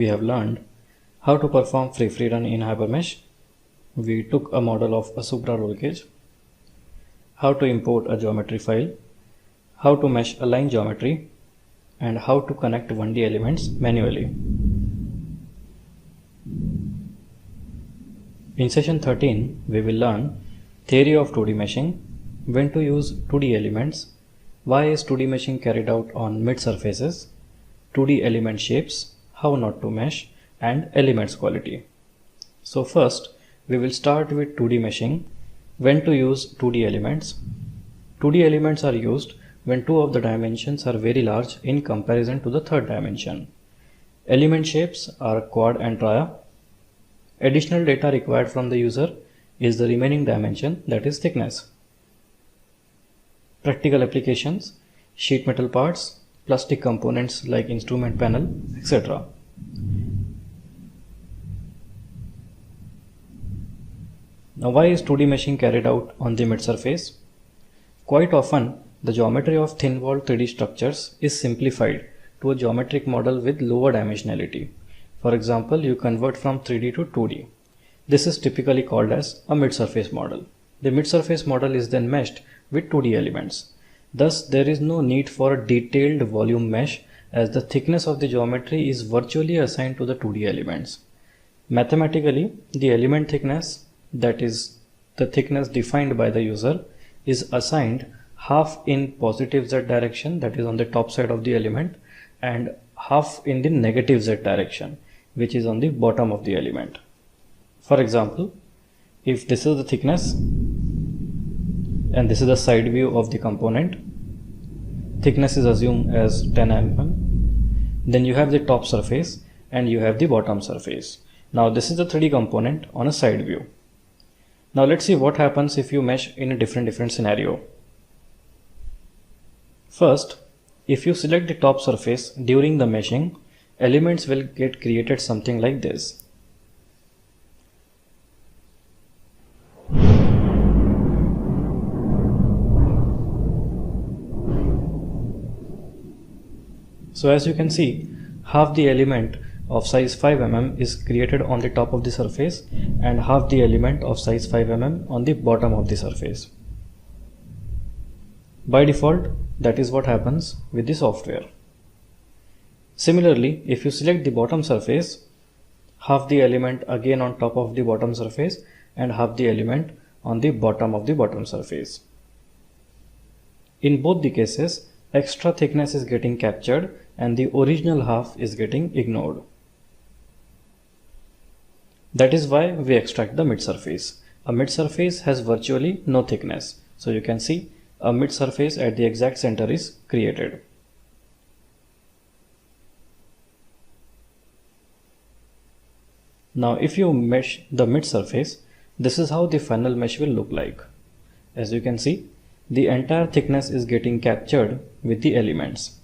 We have learned how to perform free run in HyperMesh. We took a model of a supra roll cage, how to import a geometry file, how to mesh a line geometry, and how to connect 1D elements manually. In session 13, we will learn theory of 2D meshing, when to use 2D elements, why is 2D meshing carried out on mid surfaces, 2D element shapes, how not to mesh, and elements quality. So first, we will start with 2D meshing, when to use 2D elements. 2D elements are used when two of the dimensions are very large in comparison to the third dimension. Element shapes are quad and tria. Additional data required from the user is the remaining dimension, that is thickness. Practical applications: sheet metal parts, plastic components like instrument panel, etc. Now, why is 2D meshing carried out on the mid surface? Quite often, the geometry of thin-walled 3D structures is simplified to a geometric model with lower dimensionality. For example, you convert from 3D to 2D. This is typically called as a mid-surface model. The mid-surface model is then meshed with 2D elements. Thus, there is no need for a detailed volume mesh, as the thickness of the geometry is virtually assigned to the 2D elements. Mathematically, the element thickness, that is the thickness defined by the user, is assigned half in positive z direction, that is on the top side of the element, and half in the negative z direction, which is on the bottom of the element. For example, if this is the thickness and this is the side view of the component, thickness is assumed as 10 mm, then you have the top surface and you have the bottom surface. Now this is the 3D component on a side view. Now let's see what happens if you mesh in a different scenario. First, if you select the top surface during the meshing, elements will get created something like this. So as you can see, half the element of size 5 mm is created on the top of the surface and half the element of size 5 mm on the bottom of the surface. By default, that is what happens with the software. Similarly, if you select the bottom surface, half the element again on top of the bottom surface and half the element on the bottom of the bottom surface. In both the cases, extra thickness is getting captured and the original half is getting ignored. That is why we extract the mid surface. A mid surface has virtually no thickness. So you can see a mid surface at the exact center is created. Now if you mesh the mid surface, this is how the final mesh will look like. As you can see, the entire thickness is getting captured with the elements.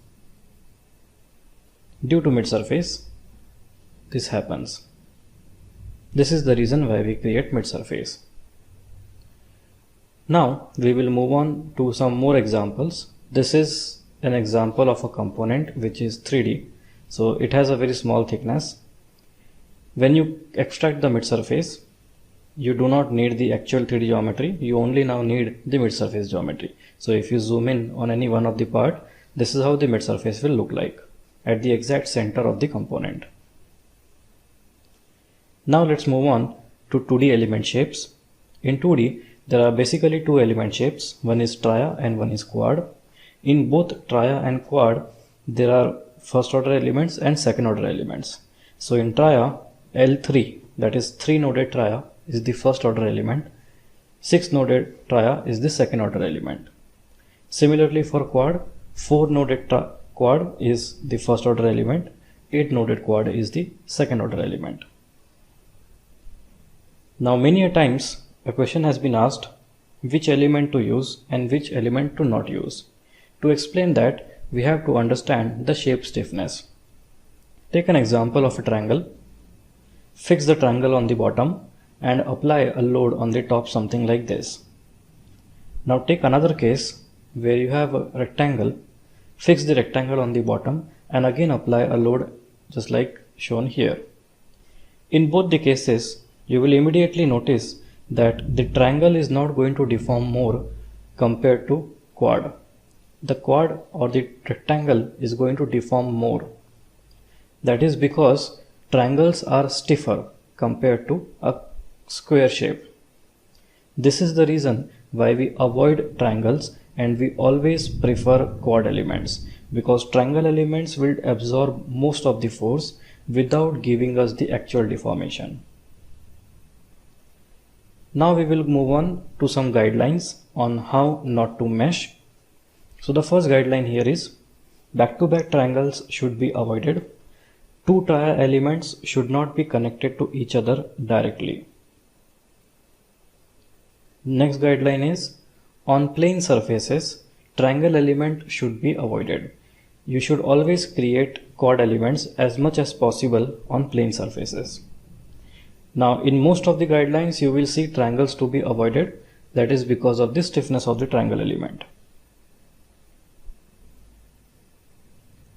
Due to mid surface, this happens. This is the reason why we create mid surface. Now we will move on to some more examples. This is an example of a component which is 3D. So it has a very small thickness. When you extract the mid surface, you do not need the actual 3D geometry. You only now need the mid surface geometry. So if you zoom in on any one of the part, this is how the mid surface will look like at the exact center of the component. Now let's move on to 2D element shapes. In 2D, there are basically two element shapes. One is tria and one is quad. In both tria and quad, there are first order elements and second order elements. So in tria, L3, that is 3-noded tria, is the first order element. 6-noded tria is the second order element. Similarly for quad, 4-noded quad is the first order element. 8-noded quad is the second order element. Now many a times a question has been asked which element to use and which element to not use. To explain that, we have to understand the shape stiffness. Take an example of a triangle. Fix the triangle on the bottom and apply a load on the top, something like this. Now take another case where you have a rectangle. Fix the rectangle on the bottom and again apply a load just like shown here. In both the cases, you will immediately notice that the triangle is not going to deform more compared to quad. The quad or the rectangle is going to deform more. That is because triangles are stiffer compared to a square shape. This is the reason why we avoid triangles and we always prefer quad elements, because triangle elements will absorb most of the force without giving us the actual deformation. Now we will move on to some guidelines on how not to mesh. So the first guideline here is back-to-back triangles should be avoided. Two tria elements should not be connected to each other directly. Next guideline is on plane surfaces, triangle element should be avoided. You should always create quad elements as much as possible on plane surfaces. Now in most of the guidelines you will see triangles to be avoided. That is because of the stiffness of the triangle element.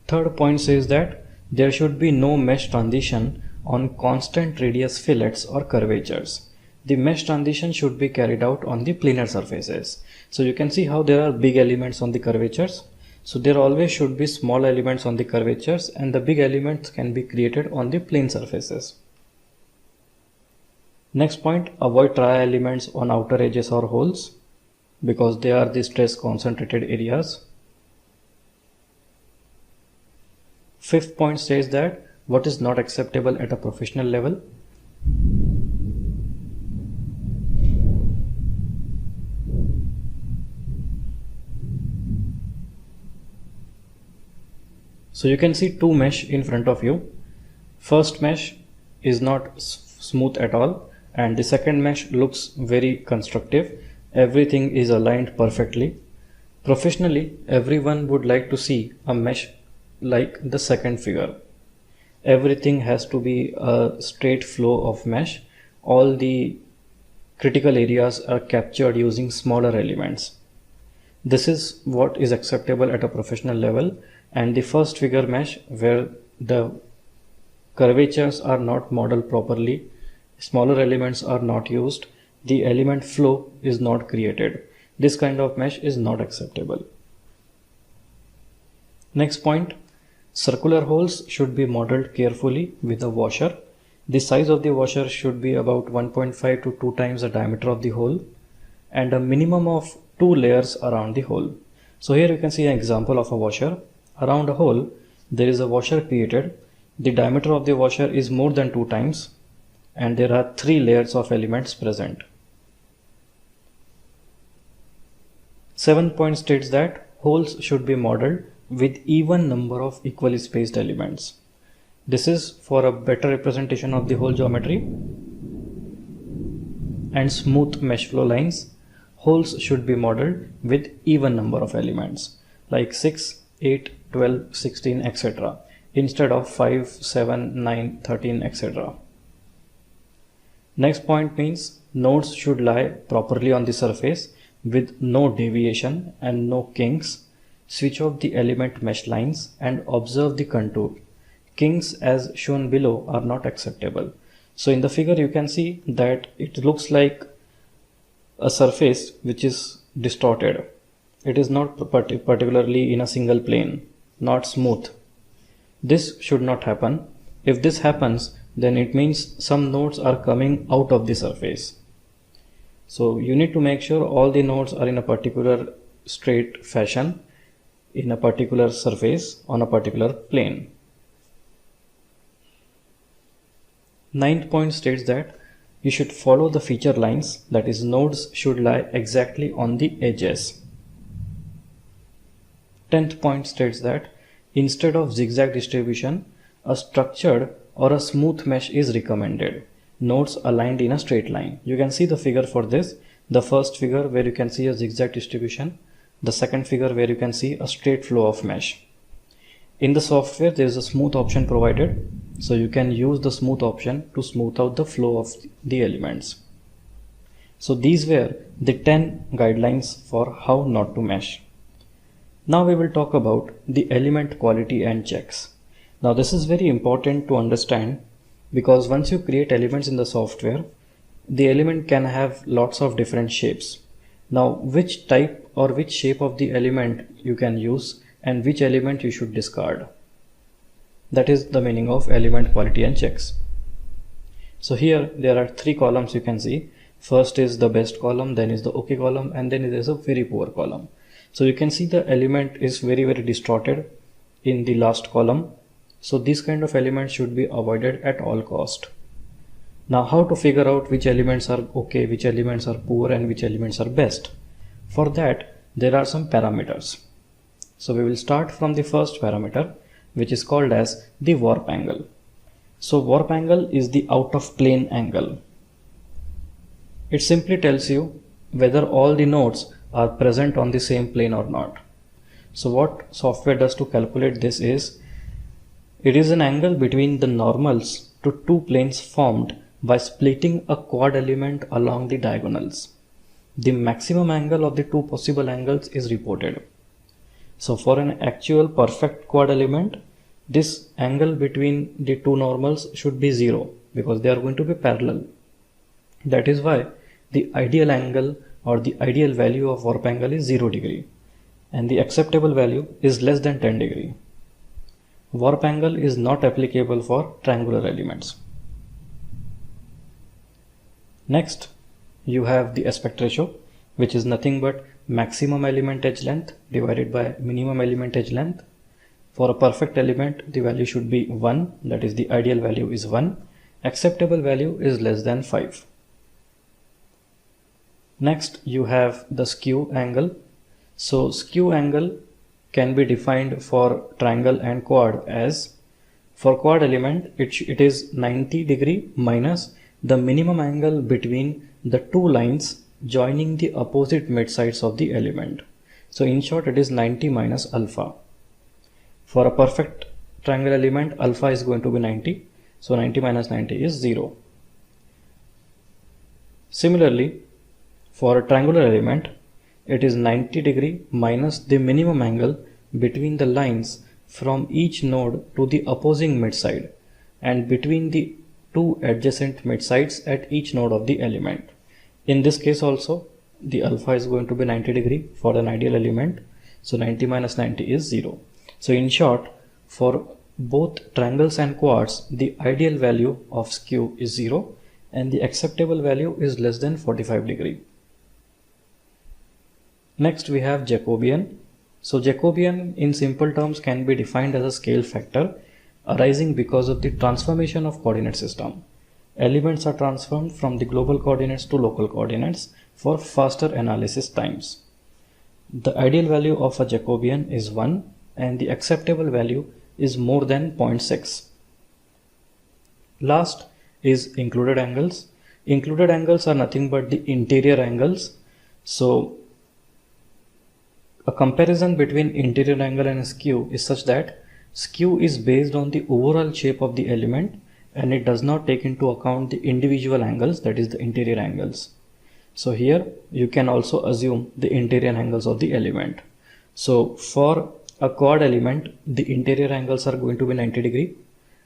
Third point says that there should be no mesh transition on constant radius fillets or curvatures. The mesh transition should be carried out on the planar surfaces. So you can see how there are big elements on the curvatures. So there always should be small elements on the curvatures and the big elements can be created on the plane surfaces. Next point, avoid tria elements on outer edges or holes because they are the stress concentrated areas. Fifth point says that what is not acceptable at a professional level. So you can see two mesh in front of you. First mesh is not smooth at all and the second mesh looks very constructive. Everything is aligned perfectly. Professionally, everyone would like to see a mesh like the second figure. Everything has to be a straight flow of mesh. All the critical areas are captured using smaller elements. This is what is acceptable at a professional level, and the first figure mesh where the curvatures are not modeled properly, smaller elements are not used, the element flow is not created. This kind of mesh is not acceptable. Next point, circular holes should be modeled carefully with a washer. The size of the washer should be about 1.5 to 2 times the diameter of the hole and a minimum of 2 layers around the hole. So here you can see an example of a washer. Around a hole there is a washer created. The diameter of the washer is more than 2 times and there are 3 layers of elements present. 7th point states that holes should be modeled with even number of equally spaced elements. This is for a better representation of the hole geometry and smooth mesh flow lines. Holes should be modeled with even number of elements like 6, 8, 12, 16, etc. instead of 5, 7, 9, 13, etc. Next point means nodes should lie properly on the surface with no deviation and no kinks. Switch off the element mesh lines and observe the contour. Kinks as shown below are not acceptable. So in the figure you can see that it looks like a surface which is distorted. It is not particularly in a single plane, not smooth. This should not happen. If this happens, then it means some nodes are coming out of the surface. So you need to make sure all the nodes are in a particular straight fashion, in a particular surface, on a particular plane. 9th point states that you should follow the feature lines, that is, nodes should lie exactly on the edges. 10th point states that instead of zigzag distribution, a structured or a smooth mesh is recommended. Nodes aligned in a straight line. You can see the figure for this. The first figure where you can see a zigzag distribution. The second figure where you can see a straight flow of mesh. In the software there is a smooth option provided, so you can use the smooth option to smooth out the flow of the elements. So these were the 10 guidelines for how not to mesh. Now we will talk about the element quality and checks. Now this is very important to understand because once you create elements in the software, the element can have lots of different shapes. Now which type or which shape of the element you can use and which element you should discard. That is the meaning of element quality and checks. So here there are three columns you can see. First is the best column, then is the OK column, and then there is a very poor column. So you can see the element is very distorted in the last column. So these kind of elements should be avoided at all cost. Now how to figure out which elements are okay, which elements are poor, and which elements are best? For that there are some parameters. So we will start from the first parameter, which is called as the warp angle. So warp angle is the out of plane angle. It simply tells you whether all the nodes are present on the same plane or not. So what software does to calculate this is, it is an angle between the normals to two planes formed by splitting a quad element along the diagonals. The maximum angle of the two possible angles is reported. So for an actual perfect quad element, this angle between the two normals should be 0 because they are going to be parallel. That is why the ideal angle or the ideal value of warp angle is 0 degree and the acceptable value is less than 10 degree. Warp angle is not applicable for triangular elements. Next, you have the aspect ratio, which is nothing but maximum element edge length divided by minimum element edge length. For a perfect element, the value should be 1, that is the ideal value is 1. Acceptable value is less than 5. Next, you have the skew angle. So skew angle can be defined for triangle and quad as, for quad element it is 90 degree minus the minimum angle between the two lines joining the opposite midsides of the element. So in short, it is 90 minus alpha. For a perfect triangle element, alpha is going to be 90. So 90 minus 90 is 0. Similarly, for a triangular element, it is 90 degree minus the minimum angle between the lines from each node to the opposing midside and between the two adjacent midsides at each node of the element. In this case also, the alpha is going to be 90 degree for an ideal element. So 90 minus 90 is 0. So in short, for both triangles and quads, the ideal value of skew is 0 and the acceptable value is less than 45 degree. Next we have Jacobian. So Jacobian in simple terms can be defined as a scale factor arising because of the transformation of coordinate system. Elements are transformed from the global coordinates to local coordinates for faster analysis times. The ideal value of a Jacobian is 1 and the acceptable value is more than 0.6. Last is included angles. Included angles are nothing but the interior angles. So a comparison between interior angle and skew is such that skew is based on the overall shape of the element and it does not take into account the individual angles, that is the interior angles. So here you can also assume the interior angles of the element. So for a quad element, the interior angles are going to be 90 degree.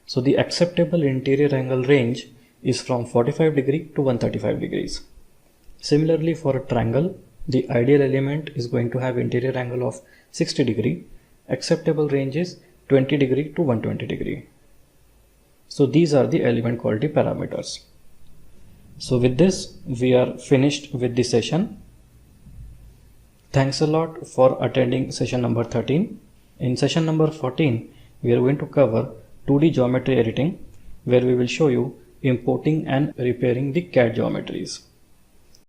So the acceptable interior angle range is from 45 degree to 135 degrees. Similarly, for a triangle, the ideal element is going to have interior angle of 60 degree. Acceptable range is 20 degree to 120 degree. So these are the element quality parameters. So with this, we are finished with the session. Thanks a lot for attending session number 13. In session number 14, we are going to cover 2D geometry editing, where we will show you importing and repairing the CAD geometries.